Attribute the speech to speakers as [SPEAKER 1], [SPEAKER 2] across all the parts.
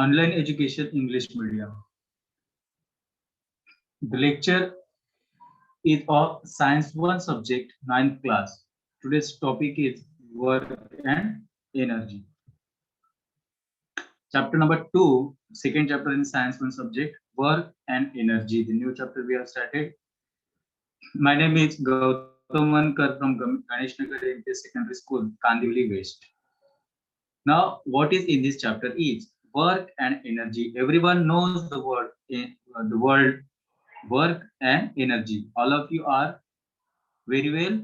[SPEAKER 1] Online education English medium. The lecture is of Science 1 subject 9th class. Today's topic is work and energy. Chapter number 2, second chapter in Science 1 subject, work and energy. The new chapter we have started. My name is Gautam Mankar from Ganesh Nagar MPS Secondary School, Kandivali West. Now, what is in this chapter is work and energy. Everyone knows the word in the word work and energy. All of you are very well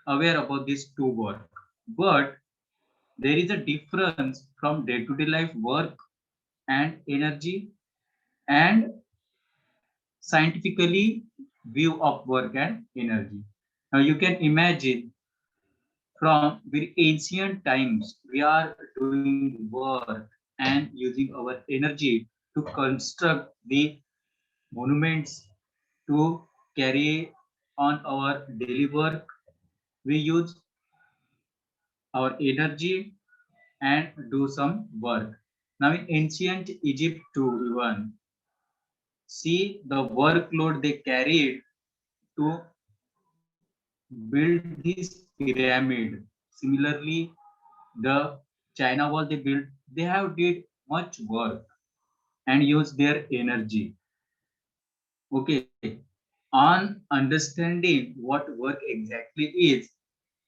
[SPEAKER 1] aware about these two words. But there is a difference from day-to-day life work and energy and scientifically view of work and energy. Now you can imagine from very ancient times we are doing work and using our energy to construct the monuments to carry on our daily work. We use our energy and do some work. Now in ancient Egypt too, even see the workload they carried to build this pyramid. Similarly, the China wall they built, they have did much work and use their energy. Okay, on understanding what work exactly is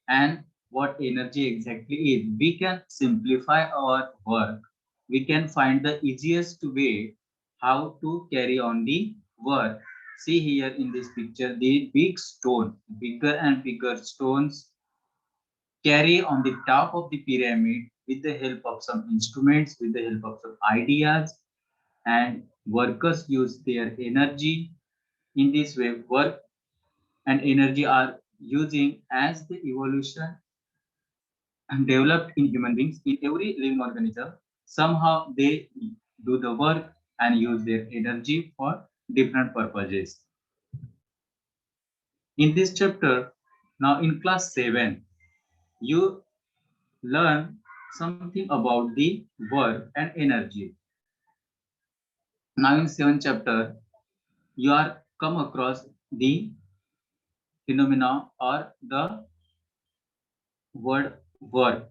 [SPEAKER 1] and what energy exactly is, we can simplify our work. We can find the easiest way how to carry on the work. See here in this picture, the big stone, bigger and bigger stones carry on the top of the pyramid with the help of some instruments, with the help of some ideas, and workers use their energy. In this way, work and energy are using as the evolution and developed in human beings in every living organism. Somehow they do the work and use their energy for different purposes. In this chapter, now in class 7, you learn something about the work and energy. Now in 7th chapter, you are come across the phenomena or the word work.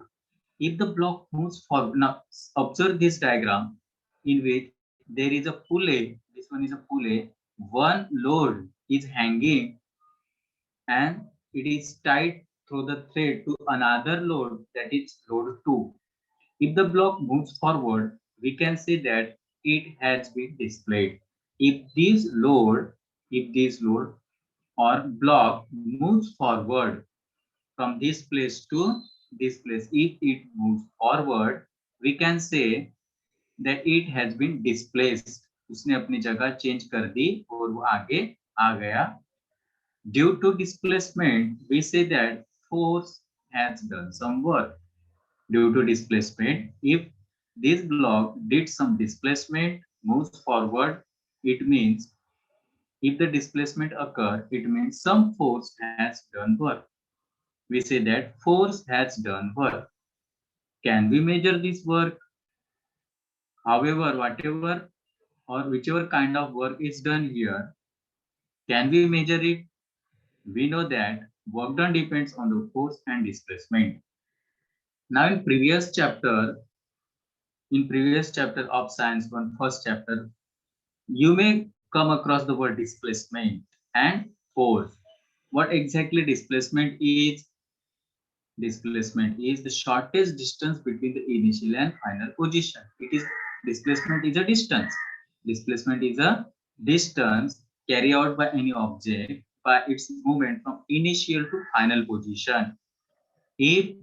[SPEAKER 1] If the block moves forward, now observe this diagram in which there is a pulley, this one is a pulley, one load is hanging and it is tied through the thread to another load, that is load 2. If the block moves forward, we can say that it has been displayed. If this load or block moves forward from this place to this place, if it moves forward, we can say that it has been displaced. उसने अपनी जगह change कर दी और वो आगे आ गया. Due to displacement, we say that force has done some work. Due to displacement, if this block did some displacement, moves forward, it means if the displacement occur, it means some force has done work. We say that force has done work. Can we measure this work? However, whatever or whichever kind of work is done here, can we measure it? We know that work done depends on the force and displacement. Now in previous chapter of Science 1, first chapter, you may come across the word displacement and force. What exactly displacement is? Displacement is the shortest distance between the initial and final position. Displacement is a distance. Displacement is a distance carried out by any object by its movement from initial to final position. If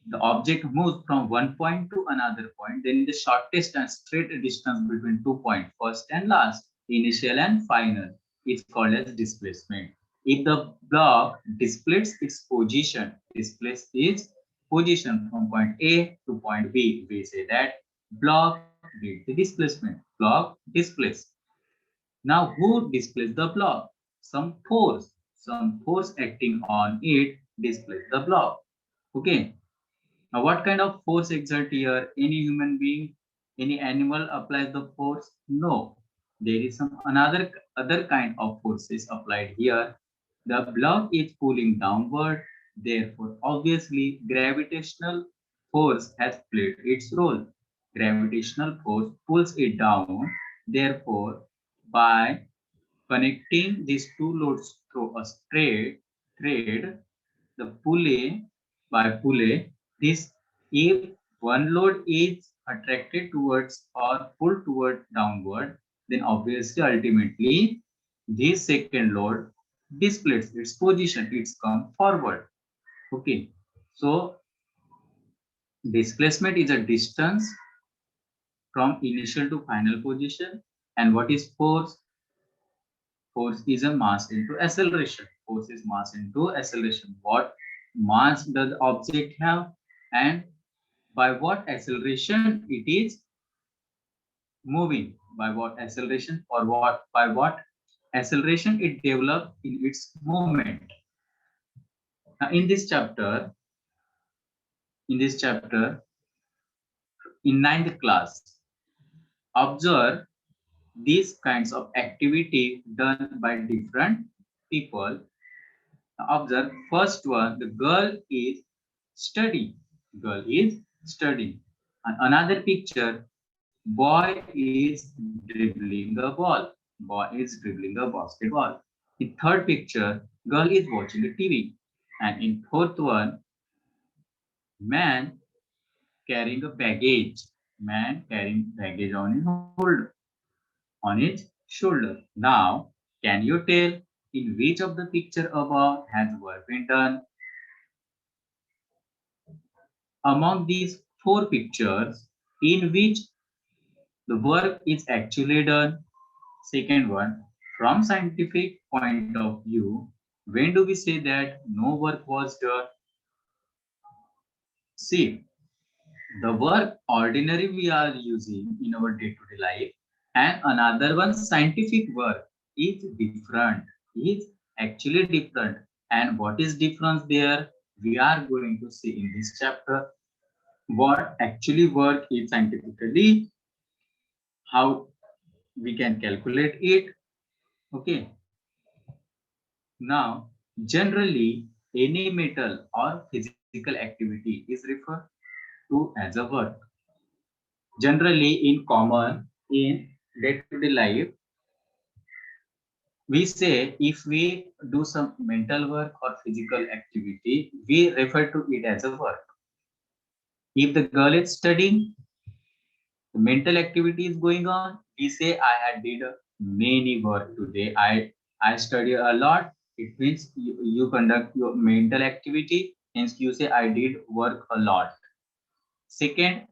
[SPEAKER 1] the object moves from one point to another point, then the shortest and straight distance between 2 points, first and last, initial and final, is called as displacement. If the block displaces its position, displace its position from point A to point B, we say that block did the displacement. Block displaced. Now, who displaced the block? Some force. Some force acting on it displaced the block. Okay. Now, what kind of force exert here? Any human being Any animal applies the force? No. There is some another other kind of forces applied here. The block is pulling downward, therefore obviously gravitational force has played its role. Gravitational force pulls it down, therefore by connecting these two loads through a straight thread, the pulley by pulley, this if one load is attracted towards or pulled toward downward, then obviously ultimately this second load displaces its position, it's come forward. Okay, so displacement is a distance from initial to final position. And what is force? Force is a mass into acceleration. Force is mass into acceleration. What mass does the object have, and by what acceleration it is moving? By what acceleration, or what by what acceleration it develops in its movement? Now, in this chapter, in ninth class, observe these kinds of activity done by different people. Observe first one, the girl is studying. Girl is studying. And another picture, boy is dribbling a ball. Boy is dribbling a basketball. In third picture, girl is watching a TV. And in fourth one, man carrying a baggage. Man carrying baggage on his shoulder. Now, can you tell in which of the picture above has work been done? Among these four pictures, in which the work is actually done? Second one, from scientific point of view, when do we say that no work was done? See, the work ordinary we are using in our day-to-day life and another one scientific work is different, is actually different. And what is difference there? We are going to see in this chapter what actually work is scientifically, how we can calculate it. Okay. Now, generally, any metal or physical activity is referred to as a work. Generally, in common, in day-to-day life, we say if we do some mental work or physical activity, we refer to it as a work. If the girl is studying, the mental activity is going on, we say I had did many work today. I study a lot. It means you conduct your mental activity. Hence you say I did work a lot. Second,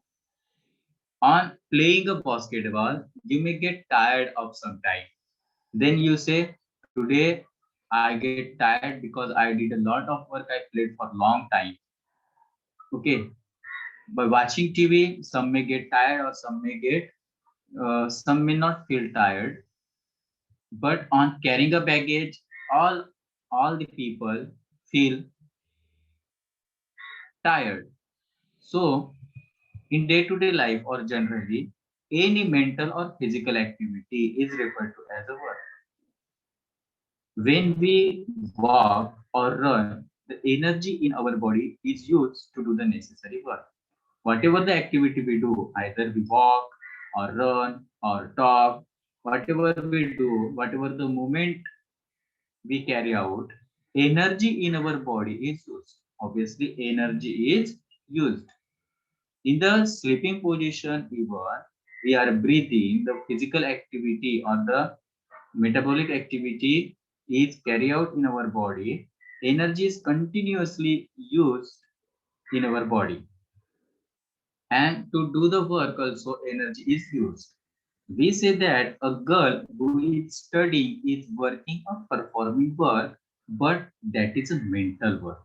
[SPEAKER 1] on playing a basketball, you may get tired of some time. Then you say today I get tired because I did a lot of work. I played for long time. Okay. By watching TV, some may get tired or some may not feel tired, but on carrying a baggage, all all the people feel tired. So in day-to-day life or generally, any mental or physical activity is referred to as a work. When we walk or run, the energy in our body is used to do the necessary work. Whatever the activity we do, either we walk or run or talk, whatever we do, whatever the movement we carry out, energy in our body is used. Obviously, energy is used. In the sleeping position, even we are breathing, the physical activity or the metabolic activity is carried out in our body. Energy is continuously used in our body. And to do the work also energy is used. We say that a girl who is studying is working or performing work, but that is a mental work.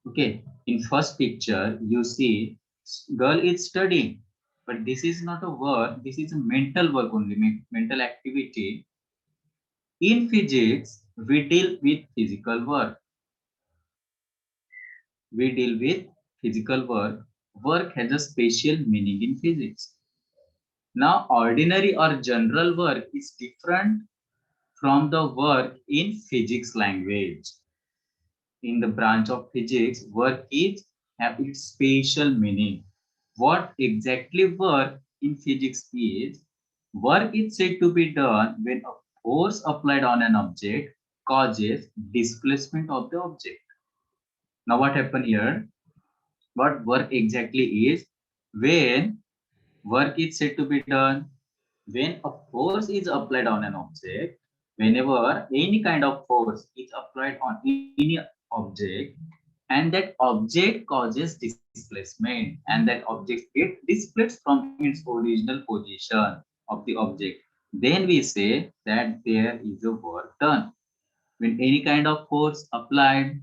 [SPEAKER 1] Okay, in first picture you see girl is studying, but this is not a work, this is a mental work only, mental activity. In physics, we deal with physical work. We deal with physical work. Work has a special meaning in physics. Now, ordinary or general work is different from the work in physics language. In the branch of physics, work is have its spatial meaning. What exactly work in physics is? Work is said to be done when a force applied on an object causes displacement of the object. Now, what happened here? What work exactly is? When work is said to be done when a force is applied on an object, whenever any kind of force is applied on any object, and that object causes displacement, and that object gets displaced from its original position of the object, then we say that there is a work done. When any kind of force applied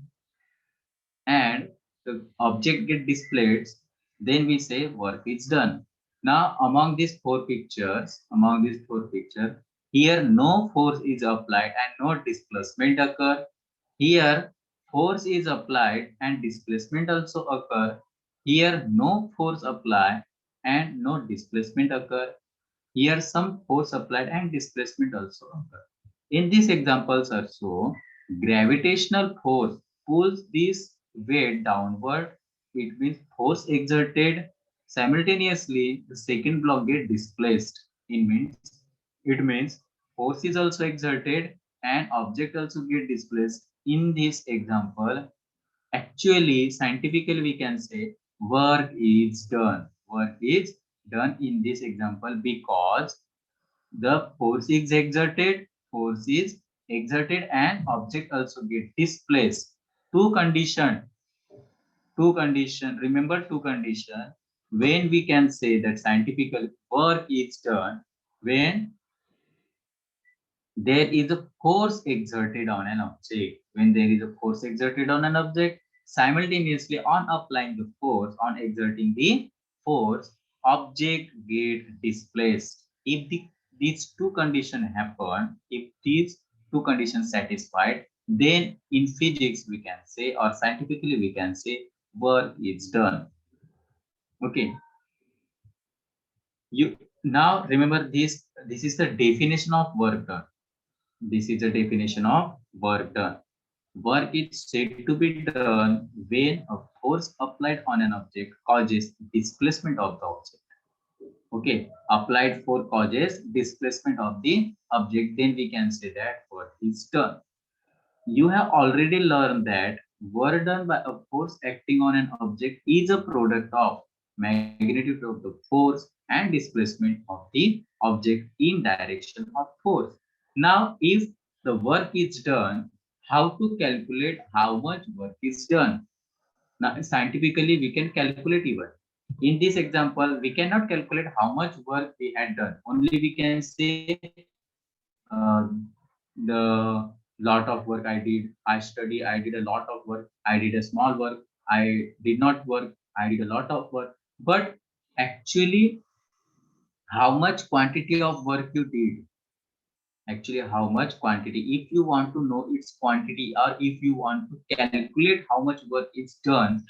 [SPEAKER 1] and the object get displaced, then we say work is done. Now, among these four pictures, here no force is applied and no displacement occur. Here, force is applied and displacement also occur. Here, no force applied and no displacement occur. Here, some force applied and displacement also occur. In these examples also, gravitational force pulls this weight downward. It means force exerted simultaneously, the second block get displaced. It means force is also exerted and object also get displaced. In this example, actually, scientifically, we can say work is done. Work is done in this example because the force is exerted and object also get displaced. Two condition, remember two condition. When we can say that scientifical work is done, when there is a force exerted on an object. When there is a force exerted on an object, simultaneously on applying the force, on exerting the force, object get displaced. If these two conditions happen, if these two conditions satisfied, then in physics we can say, or scientifically we can say, work is done. Okay. You now remember this. This is the definition of work done. This is the definition of work done. Work is said to be done when a force applied on an object causes displacement of the object. Okay, applied force causes displacement of the object, then we can say that work is done. You have already learned that work done by a force acting on an object is a product of magnitude of the force and displacement of the object in direction of force. Now, if the work is done, how to calculate how much work is done? Now, scientifically, we can calculate even. In this example, we cannot calculate how much work we had done. Only we can say the lot of work I did. I did a lot of work. I did a small work. I did not work. I did a lot of work. But actually, how much quantity of work you did? Actually, how much quantity? If you want to know its quantity, or if you want to calculate how much work is done,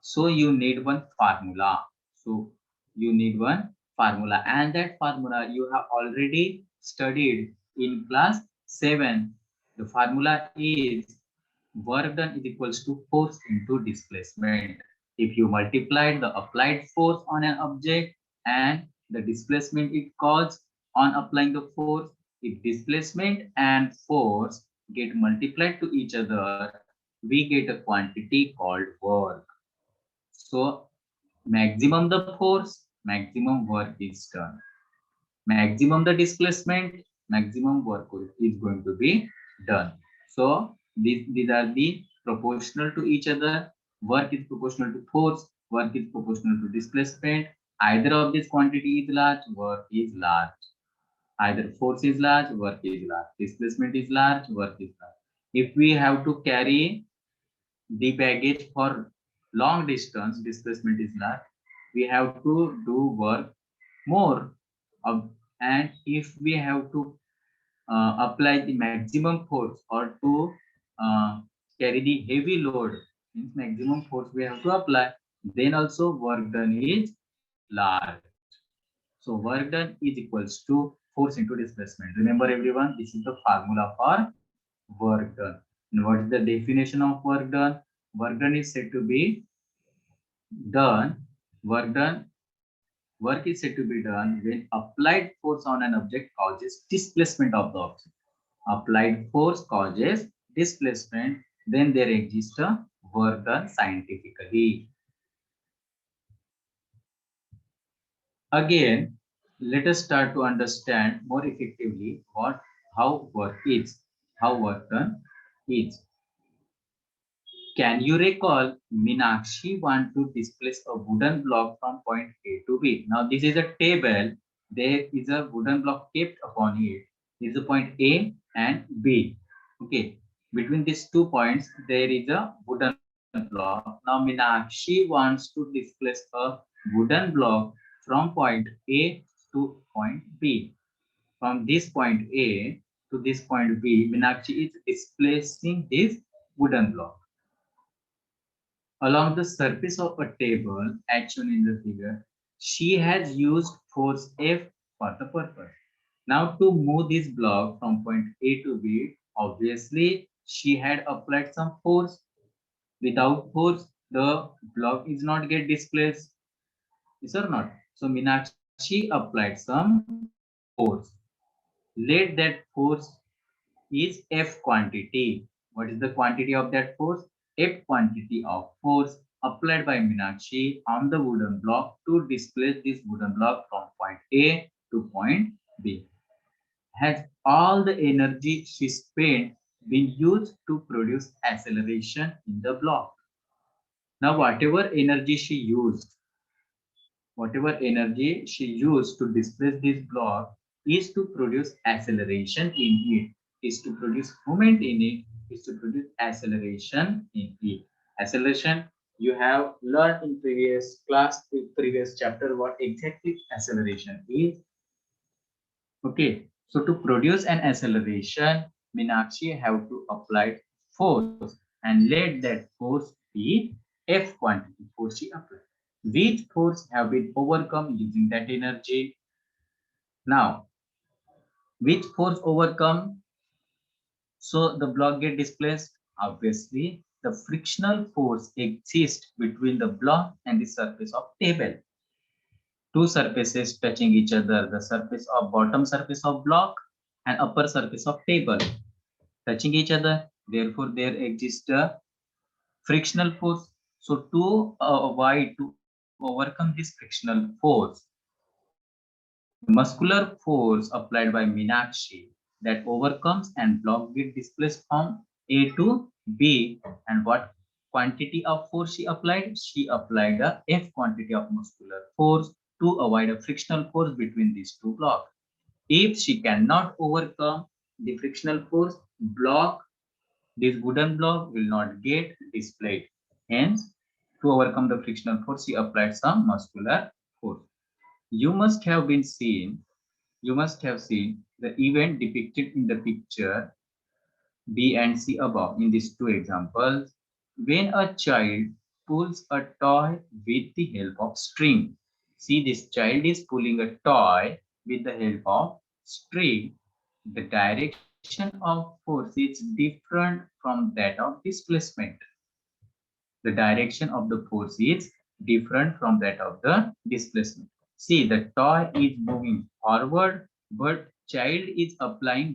[SPEAKER 1] so you need one formula. So you need one formula, and that formula you have already studied in class 7. The formula is work done is equals to force into displacement. If you multiply the applied force on an object and the displacement it caused on applying the force, if displacement and force get multiplied to each other, we get a quantity called work. So maximum the force, maximum work is done. Maximum the displacement, maximum work is going to be done. So these are the proportional to each other. Work is proportional to force, work is proportional to displacement. Either of this quantity is large, work is large. Either force is large, work is large. Displacement is large, work is large. If we have to carry the baggage for long distance, displacement is large, we have to do work more. And if we have to apply the maximum force or to uh, carry the heavy load, means maximum force we have to apply, then also work done is large. So work done is equals to force into displacement. Remember everyone, this is the formula for work done. And what is the definition of work done? Work done is said to be done. Work done. Work is said to be done when applied force on an object causes displacement of the object. Applied force causes displacement, then there exists a work done scientifically. Again, let us start to understand more effectively how work is, how work done is. Can you recall Meenakshi want to displace a wooden block from point A to B? Now this is a table. There is a wooden block kept upon it. This is the point A and B. Okay. Between these 2 points, there is a wooden block. Now Meenakshi wants to displace a wooden block from point A to point B. From this point A to this point B, Meenakshi is displacing this wooden block along the surface of a table as shown in the figure. She has used force F for the purpose. Now to move this block from point A to B, obviously she had applied some force. Without force, the block is not get displaced. Yes or not? So Meenakshi applied some force. Let that force is F quantity. What is the quantity of that force? F quantity of force applied by Meenakshi on the wooden block to displace this wooden block from point A to point B. Has all the energy she spent been used to produce acceleration in the block? Now, whatever energy she used to displace this block is to produce acceleration in it, is to produce moment in it, is to produce acceleration in it. Acceleration, you have learned in previous class, previous chapter, what exactly acceleration is. Okay, so to produce an acceleration, Meenakshi have to apply force and let that force be F quantity force she applied. Which force have been overcome using that energy? Now, which force overcome so the block get displaced? Obviously, the frictional force exists between the block and the surface of table. Two surfaces touching each other, the surface of bottom surface of block and upper surface of table touching each other. Therefore, there exists a frictional force. So to avoid to overcome this frictional force, the muscular force applied by Meenakshi that overcomes and block get displaced from A to B. And what quantity of force she applied? She applied a F quantity of muscular force to avoid a frictional force between these two blocks. If she cannot overcome the frictional force, this wooden block will not get displayed. Hence, to overcome the frictional force, she applied some muscular force. You must have seen the event depicted in the picture B and C above in these two examples. When a child pulls a toy with the help of string. See, this child is pulling a toy with the help of string. The direction of force is different from that of displacement. The direction of the force is different from that of the displacement. See, the toy is moving forward, but child is applying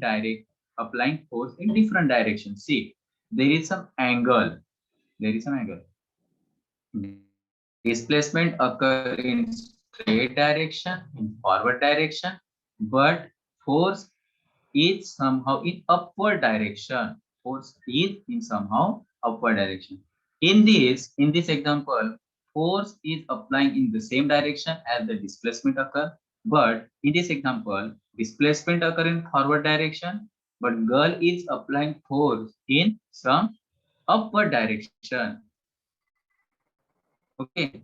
[SPEAKER 1] force in different directions. See, there is some angle. There is some angle. Displacement occur in straight direction, in forward direction, but force is somehow in upward direction. Force is in somehow upward direction. In this example, force is applying in the same direction as the displacement occur. But in this example, displacement occur in forward direction, but girl is applying force in some upward direction. Okay.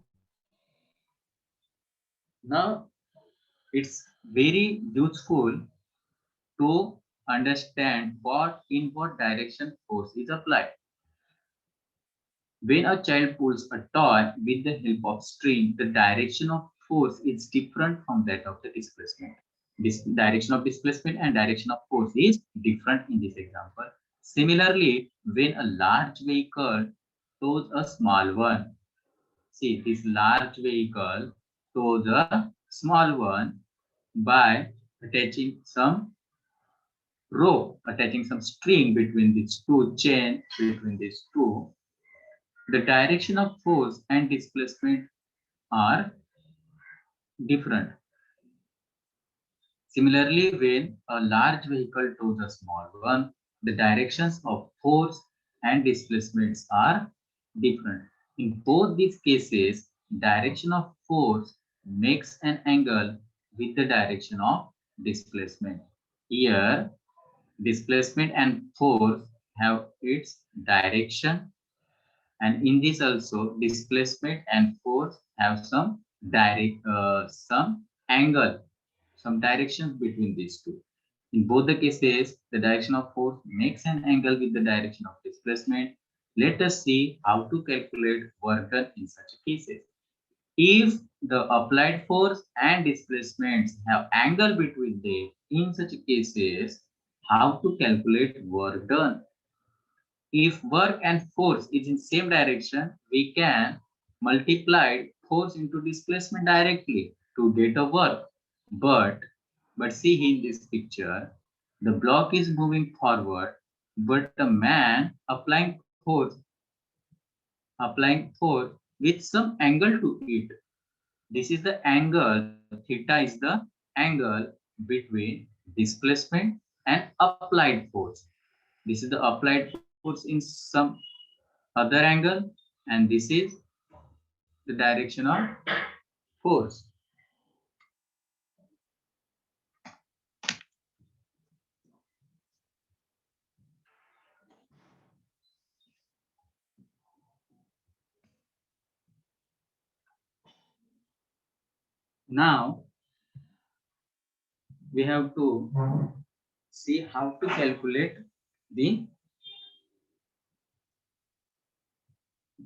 [SPEAKER 1] Now it's very useful to understand in what direction force is applied. When a child pulls a toy with the help of string, the direction of force is different from that of the displacement. This direction of displacement and direction of force is different in this example. Similarly, when a large vehicle tows a small one, see this large vehicle tows a small one by attaching some rope, attaching some string between these two chain between these two. The direction of force and displacement are different. Similarly, when a large vehicle tows a small one, the directions of force and displacements are different. In both these cases, direction of force makes an angle with the direction of displacement. Here, displacement and force have its direction, and in this also displacement and force have some some angle, some directions between these two. In both the cases, the direction of force makes an angle with the direction of displacement. Let us see how to calculate work done in such cases. If the applied force and displacements have angle between them, in such cases, how to calculate work done? If work and force is in same direction, we can multiply force into displacement directly to get a work. But see in this picture, the block is moving forward, but the man applying force with some angle to it. This is the angle, theta is the angle between displacement and applied force. This is the applied force in some other angle, and this is the direction of force. Now we have to see how to calculate the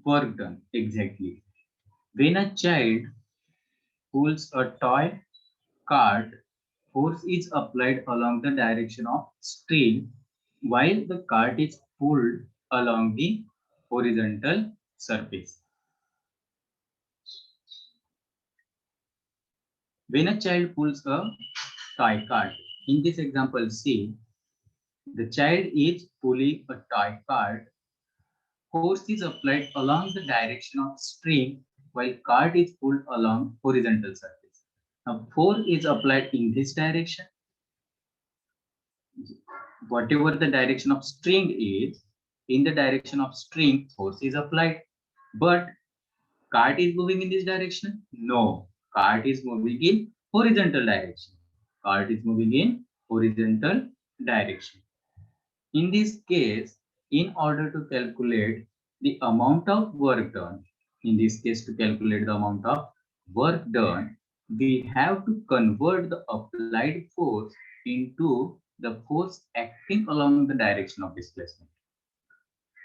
[SPEAKER 1] work done exactly. When a child pulls a toy cart, force is applied along the direction of string while the cart is pulled along the horizontal surface. When a child pulls a toy cart, in this example, see, the child is pulling a toy cart. Force is applied along the direction of string while cart is pulled along horizontal surface. Now, force is applied in this direction. Whatever the direction of string is, in the direction of string, force is applied. But cart is moving in this direction? No, cart is moving in horizontal direction. Cart is moving in horizontal direction. In this case, in order to calculate the amount of work done, in this case to calculate the amount of work done, we have to convert the applied force into the force acting along the direction of displacement.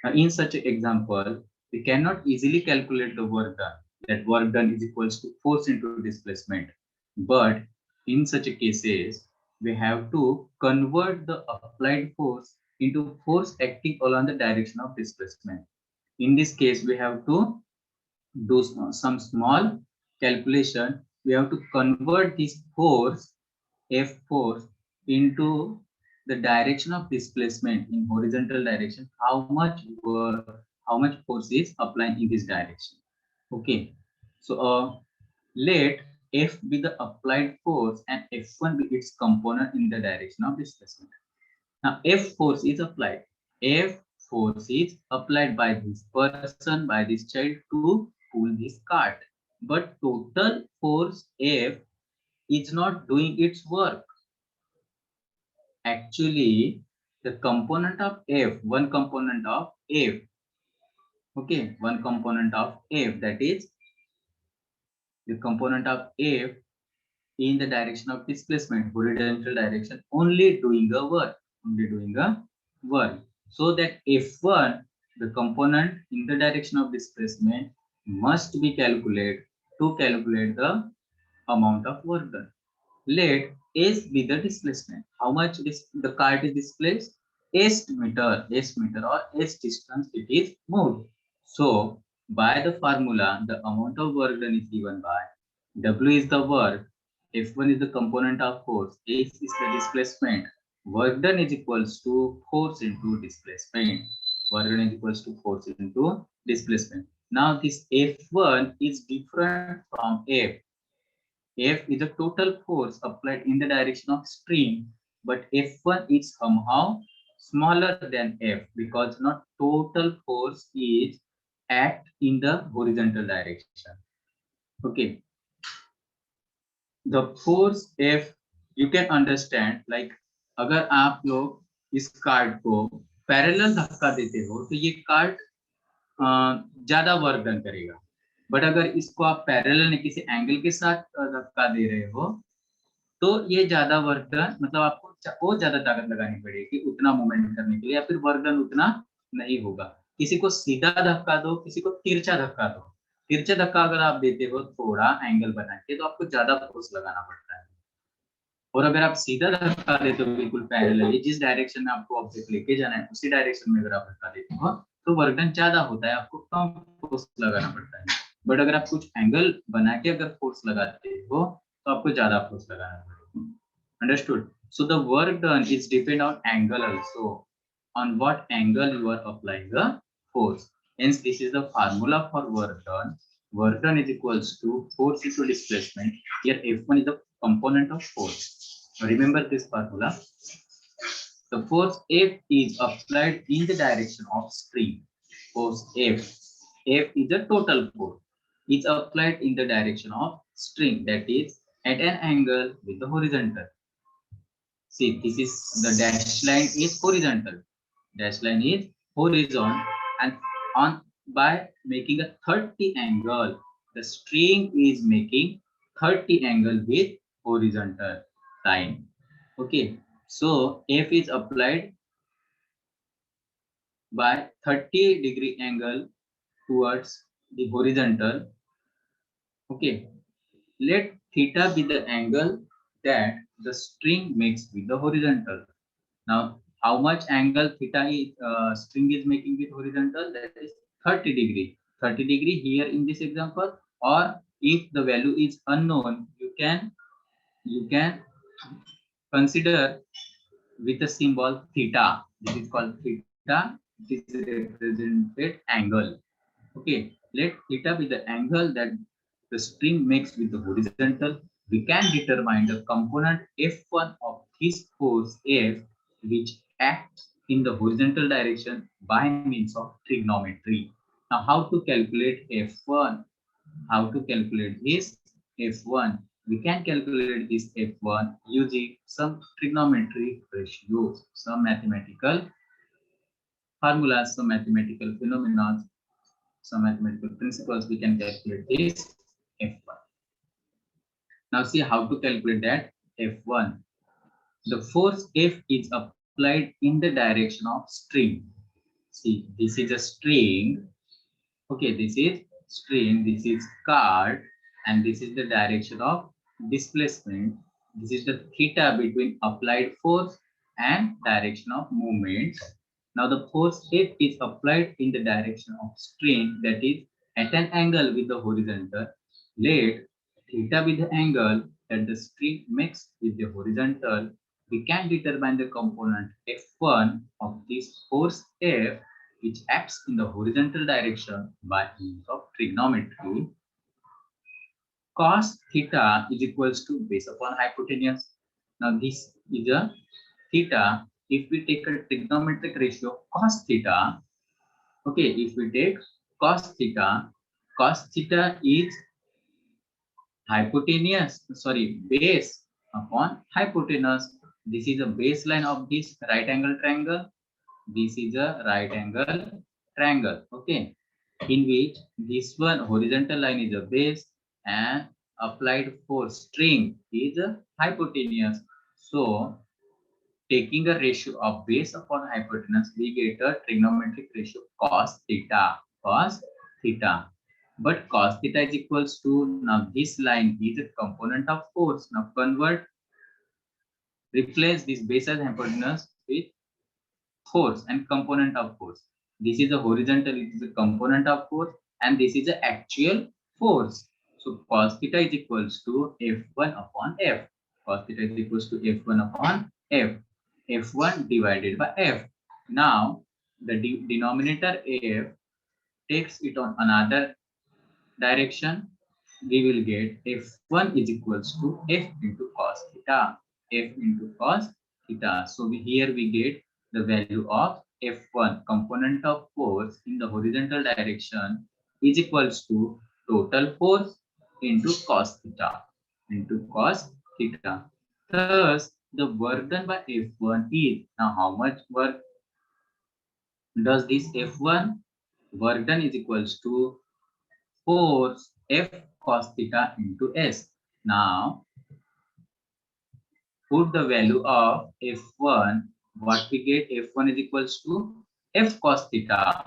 [SPEAKER 1] Now, in such an example, we cannot easily calculate the work done. That work done is equals to force into displacement. But in such a cases, we have to convert the applied force into force acting along the direction of displacement. In this case, we have to do some small calculation. We have to convert this force, F force, into the direction of displacement in horizontal direction. How much force is applying in this direction? Okay, so let F be the applied force and F1 be its component in the direction of displacement. Now F force is applied. F force is applied by this person, by this child to pull this cart. But total force F is not doing its work. Actually, the component of F, one component of F, okay, one component of F, that is the component of F in the direction of displacement, horizontal direction, only doing a work, So that F1, the component in the direction of displacement, must be calculated to calculate the amount of work done. Let S be the displacement. How much the kite is displaced? S meter or S distance it is moved. So by the formula, the amount of work done is given by W is the work, F1 is the component of force, S is the displacement. Work done is equals to force into displacement. Work done is equals to force into displacement. Now this F1 is different from F. F is a total force applied in the direction of stream, but F1 is somehow smaller than F because not total force is act in the horizontal direction. Okay, the force F you can understand like अगर आप लोग इस card को parallel धक्का देते हो तो ये कार्ड ज्यादा वर्क डन करेगा, बट अगर इसको आप पैरेलल ने किसी एंगल के साथ धक्का दे रहे हो तो ये ज्यादा वर्क डन मतलब आपको बहुत ज्यादा ताकत लगानी पड़ेगी उतना मूवमेंट करने के लिए, या फिर वर्क डन उतना नहीं होगा। किसी को सीधा धक्का दो, किसी को तिरछा धक्का दो। तिरछा धक्का अगर आप देते हो थोड़ा एंगल बना के तो आपको ज्यादा फोर्स लगाना पड़ता है, और अगर आप सीधा धक्का देते हो बिल्कुल पैरेलली जिस डायरेक्शन में आपको ऑब्जेक्ट लेके जाना है उसी डायरेक्शन में अगर आप धक्का देते हो तो वर्क डन ज्यादा होता है, आपको कम फोर्स लगाना पड़ता है। बट अगर आप कुछ एंगल बना के अगर फोर्स लगाते हो तो आपको ज्यादा फोर्स लगाना पड़ेगा। Understood? So the work done is depend on angle also, on what angle you are applying the force. Hence, this is the formula for work done. Work done is equals to force into displacement. Here, F1 is the component of force. Remember this formula. The force F is applied in the direction of stream. Force F is the total force. Is applied in the direction of string, that is at an angle with the horizontal. See, this is the dash line is horizontal. Dash line is horizontal, and on by making a 30 angle, the string is making 30 angle with horizontal line. Okay, so F is applied by 30-degree angle towards the horizontal. Okay, let theta be the angle that the string makes with the horizontal. Now, how much angle theta is string is making with horizontal? That is 30 degree. 30 degree here in this example, or if the value is unknown, you can consider with the symbol theta. This is called theta. This is represented angle. Okay, let theta be the angle that the string makes with the horizontal. We can determine the component F1 of this force F which acts in the horizontal direction by means of trigonometry. Now, how to calculate F1? How to calculate this F1? We can calculate this F1 using some trigonometry ratios, some mathematical formulas, some mathematical phenomena, some mathematical principles. We can calculate this F1. Now see how to calculate that F1. The force F is applied in the direction of string. See, this is a string. Okay, this is string, this is card, and this is the direction of displacement. This is the theta between applied force and direction of movement. Now the force F is applied in the direction of string, that is at an angle with the horizontal. Let theta be the angle that the string makes with the horizontal. We can determine the component F1 of this force F which acts in the horizontal direction by means of trigonometry. Cos theta is equals to base upon hypotenuse. Now this is a theta. If we take a trigonometric ratio cos theta, okay, if we take cos theta is hypotenuse, sorry, base upon hypotenuse. This is a baseline of this right angle triangle. This is a right angle triangle, okay, in which this one horizontal line is a base and applied force string is a hypotenuse. So taking a ratio of base upon hypotenuse, we get a trigonometric ratio cos theta. Cos theta. But cos theta is equals to, now this line is a component of force. Now replace this base as hypotenuse with force and component of force. This is a horizontal, it is a component of force, and this is the actual force. So cos theta is equals to F1 upon F. Cos theta is equals to F1 upon F. F1 divided by F. Now the denominator F takes it on another direction. We will get F1 is equals to F into cos theta. F into cos theta. So here we get the value of F1, component of force in the horizontal direction, is equals to total force into cos theta. Into cos theta. Thus, the work done by F1 is, now how much work does this F1? Work done is equals to force F cos theta into S. Now, put the value of F1, what we get, F1 is equals to F cos theta.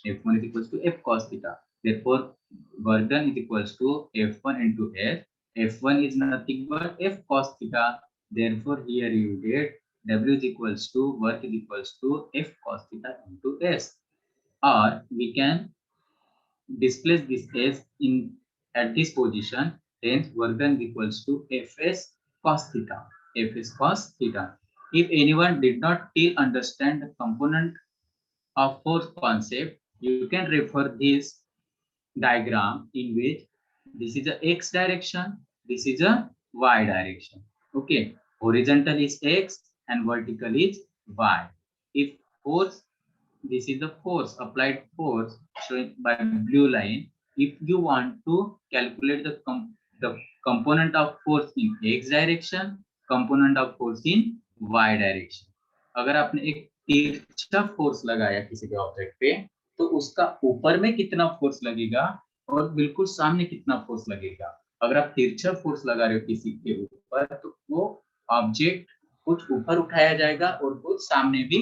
[SPEAKER 1] F1 is equals to F cos theta. Therefore, work done is equals to F1 into S. F1 is nothing but F cos theta. Therefore, here you get W is equals to, work is equals to F cos theta into S. Or we can displace this S in at this position, hence work done equals to Fs cos theta. Fs cos theta. If anyone did not still understand the component of force concept, you can refer this diagram in which this is a x direction, this is a y direction. Okay, horizontal is x and vertical is y. If force, this is the force, applied force shown by blue line. If you want to calculate the component of force in x direction, component of force in y direction. अगर आपने एक तिरछा force लगाया किसी के object पे, तो उसका ऊपर में कितना फोर्स लगेगा और बिल्कुल सामने कितना फोर्स लगेगा। अगर आप तिरछा फोर्स लगा रहे हो किसी के ऊपर, तो वो ऑब्जेक्ट कुछ ऊपर उठाया जाएगा और कुछ सामने भी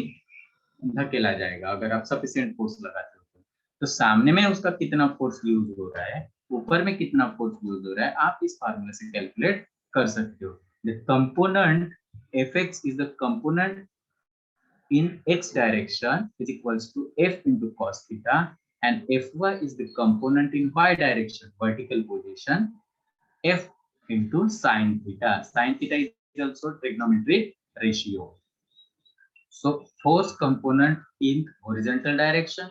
[SPEAKER 1] धकेला जाएगा। अगर आप सफिशिएंट फोर्स लगाते हो तो सामने में उसका कितना फोर्स यूज हो रहा है, ऊपर में कितना फोर्स यूज हो रहा है, आप इस फार्मूला से कैलकुलेट कर सकते हो। The component Fx is the component in x direction is equals to F into cos theta, and Fy is the component in y direction, vertical position, F into sin theta. Sin theta is also trigonometric ratio. So force component in horizontal direction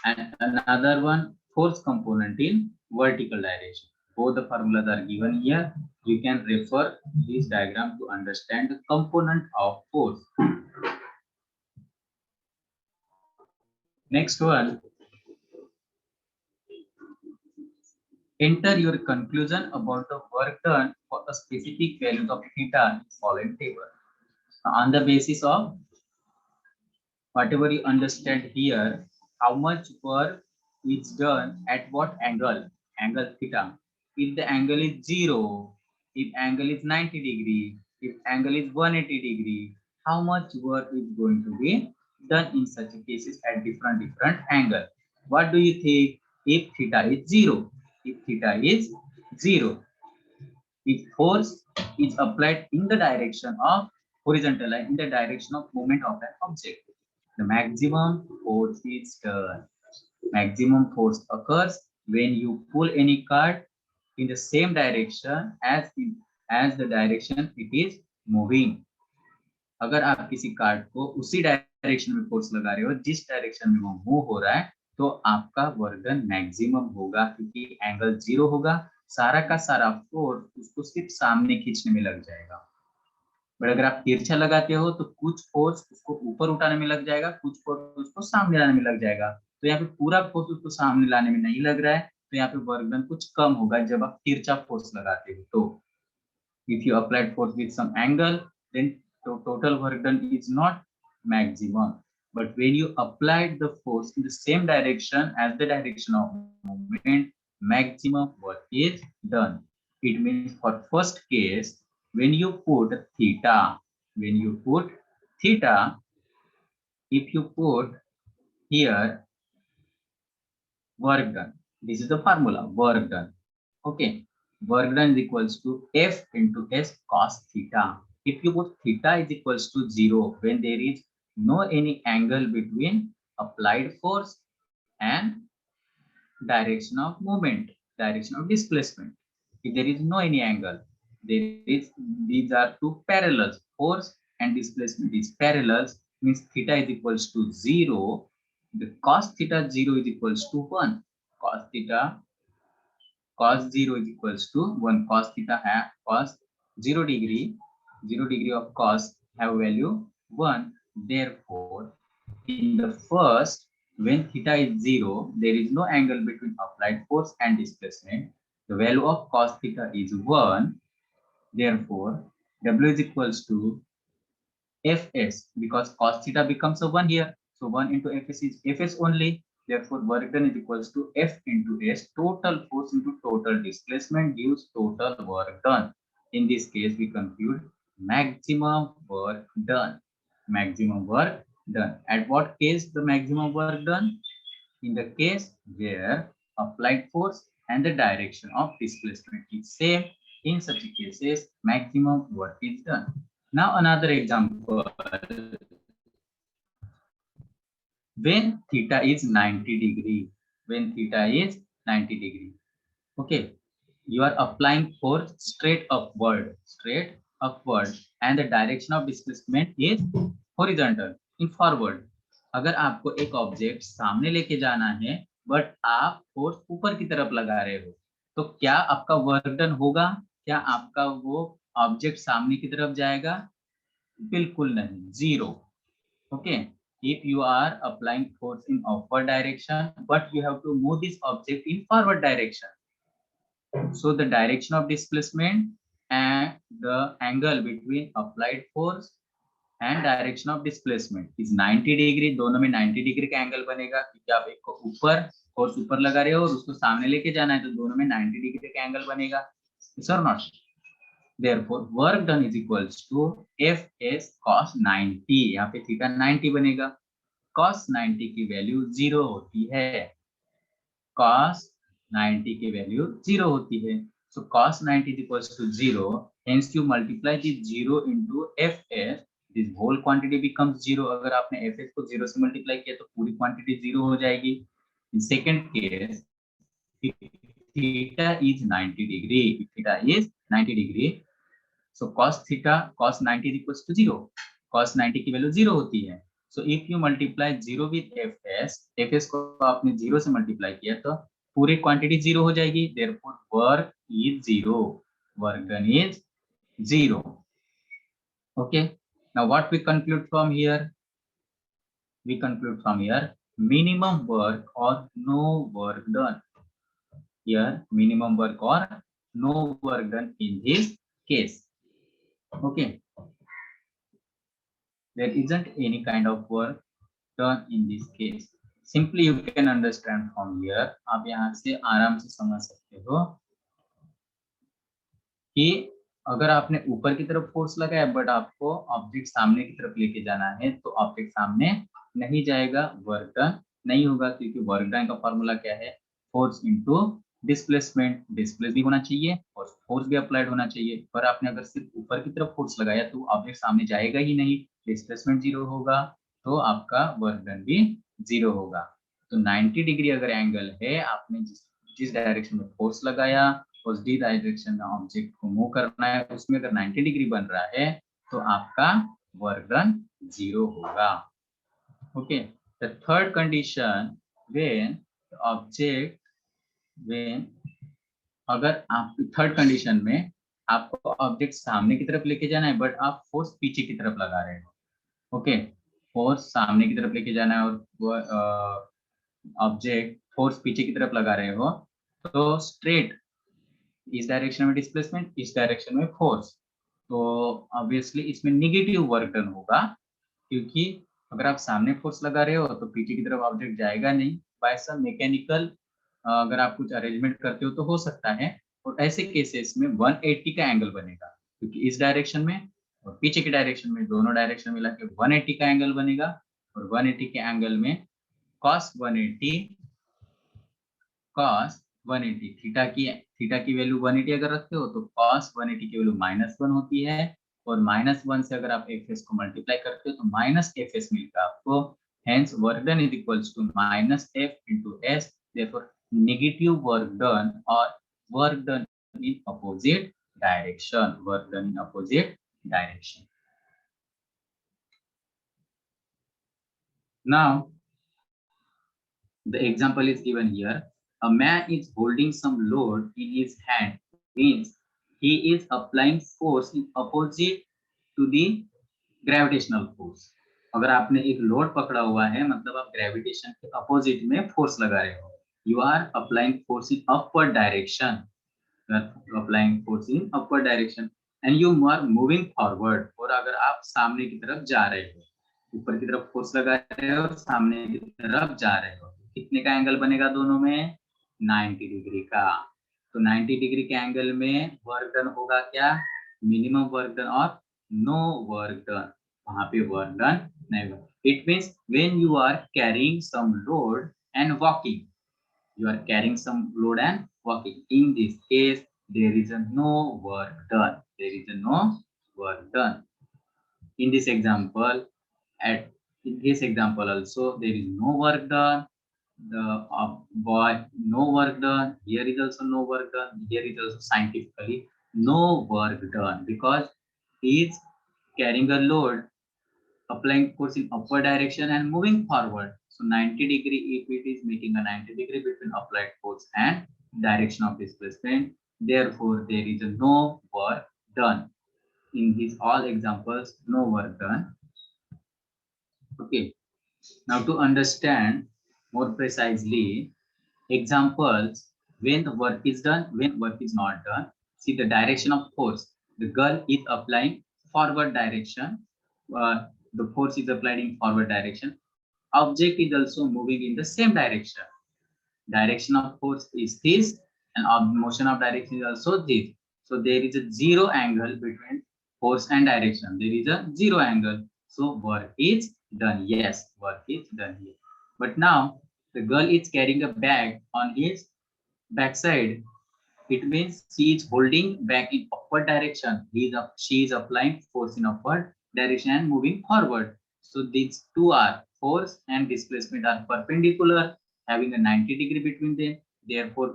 [SPEAKER 1] and another one force component in vertical direction. Both the formulas are given here. You can refer this diagram to understand the component of force. Next one, enter your conclusion about the work done for a specific value of theta in the following table. On the basis of whatever you understand here, how much work is done at what angle? Angle theta. If the angle is 0, if angle is 90 degree, if angle is 180 degree, how much work is going to be done in such cases at different angle? What do you think if theta is 0? If theta is 0, if force is applied in the direction of horizontal line, in the direction of movement of an object, the maximum force is done. Maximum force occurs when you pull any card in the same direction as the direction it is moving. अगर आप किसी card को उसी direction में force लगा रहे हो जिस डायरेक्शन में वो मूव हो रहा है, तो आपका वर्क डन मैक्सिमम होगा, क्योंकि एंगल 0 होगा, सारा का सारा फोर्स उसको सिर्फ सामने खींचने में लग जाएगा। बट अगर आप तिरछा लगाते हो तो कुछ फोर्स उसको ऊपर उठाने में लग जाएगा, कुछ फोर्स उसको सामने लाने में लग जाएगा। तो यहाँ पे पूरा फोर्स उसको सामने लाने में नहीं लग रहा है, तो यहाँ पे वर्क डन कुछ कम होगा जब आप तिरछा फोर्स लगाते हो। तो if you applied force with some angle, then total work done is not maximum. But when you applied the force in the same direction as the direction of movement, maximum work is done. It means for first case, when you put theta, if you put here work done, This is the formula, work done. Okay, work done is equals to F into S cos theta. If you put theta is equals to 0 when there is no any angle between applied force and direction of movement, direction of displacement. If there is no any angle, there is, these are two parallels. Force and displacement is parallels, means theta is equals to 0. The cos theta 0 is equals to 1. Cos theta, cos 0 is equals to 1. Cos theta have cos 0 degree, 0 degree of cos have value 1. Therefore, in the first, when theta is 0, there is no angle between applied force and displacement. The value of cos theta is 1. Therefore, W is equals to Fs, because cos theta becomes a 1 here. So 1 into Fs is Fs only. Therefore, work done is equals to F into S. Total force into total displacement gives total work done. In this case, we conclude maximum work done. Maximum work done. At what case the maximum work done? In the case where applied force and the direction of displacement is same. In such cases, maximum work is done. Now another example, when theta is 90 degree, when theta is 90 degree, okay, you are applying force straight upward, and the direction of displacement is horizontal, in forward. अगर आपको एक object सामने लेके जाना है but आप force ऊपर की तरफ लगा रहे हो, तो क्या आपका वर्क डन होगा? क्या आपका वो ऑब्जेक्ट सामने की तरफ जाएगा? बिल्कुल नहीं, zero. Okay, if you are applying force in upward direction but you have to move this object in forward direction, so the direction of displacement and the angle between applied force and direction of displacement is 90 degree. दोनों में 90 degree का angle बनेगा, क्योंकि आप एक को ऊपर force ऊपर लगा रहे हो और उसको सामने लेके जाना है, तो दोनों में 90 डिग्री का एंगल बनेगा. Yes or not? Therefore, work done is equals to Fs cos 90. यहाँ पे थीटा 90 बनेगा. cos 90 की वैल्यू 0 होती है. cos 90 की वैल्यू 0 होती है. So cos 90 is equals to 0. Hence you multiply the 0 into Fs. This whole quantity becomes 0. अगर आपने Fs को 0 से multiply किया तो पूरी quantity 0 हो जाएगी. In second case, if theta is 90 degree, if theta is 90 degree, so cos theta, cos 90 is equals to 0. cos 90 की वैल्यू 0 होती है. So if you multiply 0 with Fs, Fs को आपने 0 से multiply किया तो पूरी quantity 0 हो जाएगी. Therefore, work is 0. Work done is 0. Okay. Now what we conclude from here? We conclude from here minimum work or no work done. Here minimum work or no work done in this case. Okay. There isn't any kind of work done in this case. Simply you can understand from here. आप यहाँ से आराम से समझ सकते हो कि अगर आपने ऊपर की तरफ फोर्स लगाया बट आपको ऑब्जेक्ट सामने की तरफ लेके जाना है, तो ऑब्जेक्ट सामने नहीं जाएगा, वर्क डन नहीं होगा, क्योंकि वर्क डन का फॉर्मूला क्या है? Force into displacement. डिस्प्लेस भी होना चाहिए और फोर्स भी अप्लाइड होना चाहिए. पर आपने अगर सिर्फ ऊपर की तरफ फोर्स लगाया तो ऑब्जेक्ट सामने जाएगा ही नहीं, डिस्प्लेसमेंट 0 होगा, तो आपका वर्क डन भी 0 होगा. तो 90 डिग्री अगर एंगल है, आपने जिस डायरेक्शन में फोर्स लगाया उस डी डायरेक्शन में ऑब्जेक्ट को मूव करना है, उसमें अगर 90 डिग्री बन रहा है तो आपका वर्क डन 0 होगा. Okay. The third condition, when object, when अगर आप थर्ड कंडीशन में आपको ऑब्जेक्ट सामने की तरफ लेके जाना है बट आप फोर्स पीछे की तरफ लगा रहे हो. ओके, फोर्स सामने की तरफ लेके जाना है और ऑब्जेक्ट फोर्स पीछे की तरफ लगा रहे हो, तो स्ट्रेट इस डायरेक्शन में डिस्प्लेसमेंट, इस डायरेक्शन में फोर्स, तो ऑब्वियसली इसमें नेगेटिव वर्क डन होगा, क्योंकि अगर आप सामने फोर्स लगा रहे हो तो पीछे की तरफ ऑब्जेक्ट जाएगा नहीं. बाय सम मैकेनिकल अगर आप कुछ अरेंजमेंट करते हो तो हो सकता है. और ऐसे केसेस में 180 का एंगल बनेगा, क्योंकि इस डायरेक्शन में और पीछे की डायरेक्शन में, दोनों डायरेक्शन मिला के 180 का एंगल बनेगा. और 180 के एंगल में cos 180 cos 180, थीटा की वैल्यू 180 अगर रखते हो तो cos 180 की वैल्यू -1 होती है, और -1 से अगर आप fs को मल्टीप्लाई करते हो तो -fs मिलता है आपको। Hence work done is equals to -f into s. Therefore negative work done or work done in opposite direction. Work done in opposite direction. Now the example is given here. A man is holding some load in his hand, means he is applying force in opposite to the gravitational force. अगर आपने एक load पकड़ा हुआ है मतलब आप gravitation के opposite में फोर्स लगा रहे हो. You are applying force in upward direction. You are applying force in upward direction and you are moving forward. और अगर आप सामने की तरफ जा रहे हो, ऊपर की तरफ फोर्स लगा रहे हो, सामने की तरफ जा रहे हो, कितने का एंगल बनेगा दोनों में? 90 डिग्री का. तो 90 डिग्री के एंगल में वर्क डन होगा क्या? मिनिमम वर्क डन और नो वर्क डन. वहां पे वर्क डन नहीं होगा. It means when you are carrying some load and walking, you are carrying some load and walking. In this case, there is a no work done. There is a no work done. In this example, in this example also, there is no work done. The boy, no work done. Here is also no work done. Here is also scientifically no work done because he is carrying a load, applying force in upward direction and moving forward. So 90 degree, if it is making a 90 degree between applied force and direction of displacement, therefore there is a no work done. In these all examples, no work done. Okay. Now to understand more precisely, examples when the work is done, when work is not done. See the direction of force. The girl is applying forward direction. The force is applied in forward direction. Object is also moving in the same direction. Direction of force is this and motion of direction is also this. So there is a zero angle between force and direction. There is a zero angle. So work is done. Yes, work is done here. But now the girl is carrying a bag on his backside. It means she is holding back in upward direction. She is applying force in upward direction and moving forward. So these two are force and displacement are perpendicular, having a 90 degree between them. Therefore,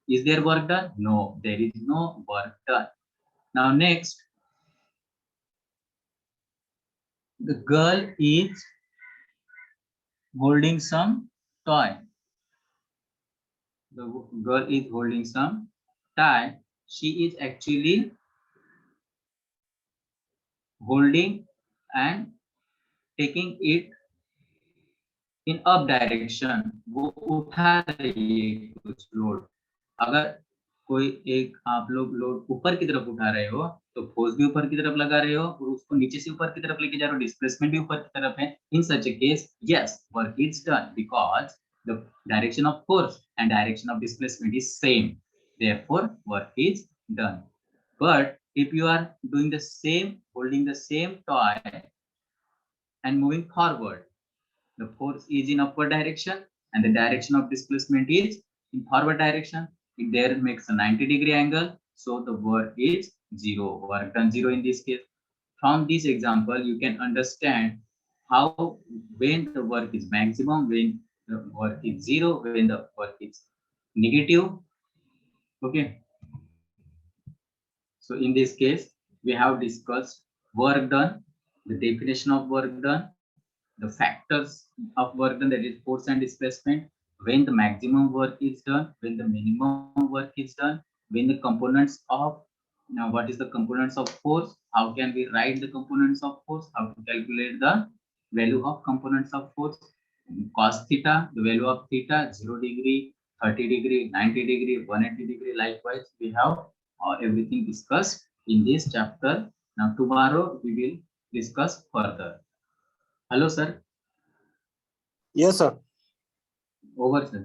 [SPEAKER 1] is there work done? No, there is no work done. Now next, the girl is holding some toy. The girl is holding some toy. She is actually holding and taking it in up direction. वो उठा रही है कुछ load. अगर कोई एक आप लोग लोड ऊपर की तरफ उठा रहे हो तो फोर्स भी ऊपर की तरफ लगा रहे हो और उसको नीचे से ऊपर की तरफ लेके जा रहे हो, डिस्प्लेसमेंट भी ऊपर की तरफ है. In such a case, yes, work is done because the direction of force and direction of displacement is same. Therefore work is done. But if you are doing the same, holding the same toy and moving forward, the force is in upward direction and the direction of displacement is in forward direction. It there makes a 90 degree angle. So the work is zero. Work done zero in this case. From this example, you can understand how when the work is maximum, when the work is zero, when the work is negative. Okay. So in this case, we have discussed work done, the definition of work done, the factors of work done, that is force and displacement, when the maximum work is done, when the minimum work is done, when the components of, now what is the components of force, how can we write the components of force, how to calculate the value of components of force, cos theta, the value of theta, 0 degree, 30 degree, 90 degree, 180 degree. Likewise, we have everything discussed in this chapter. Now tomorrow we will discuss further. Hello, sir.
[SPEAKER 2] Yes, sir.
[SPEAKER 1] Over, sir.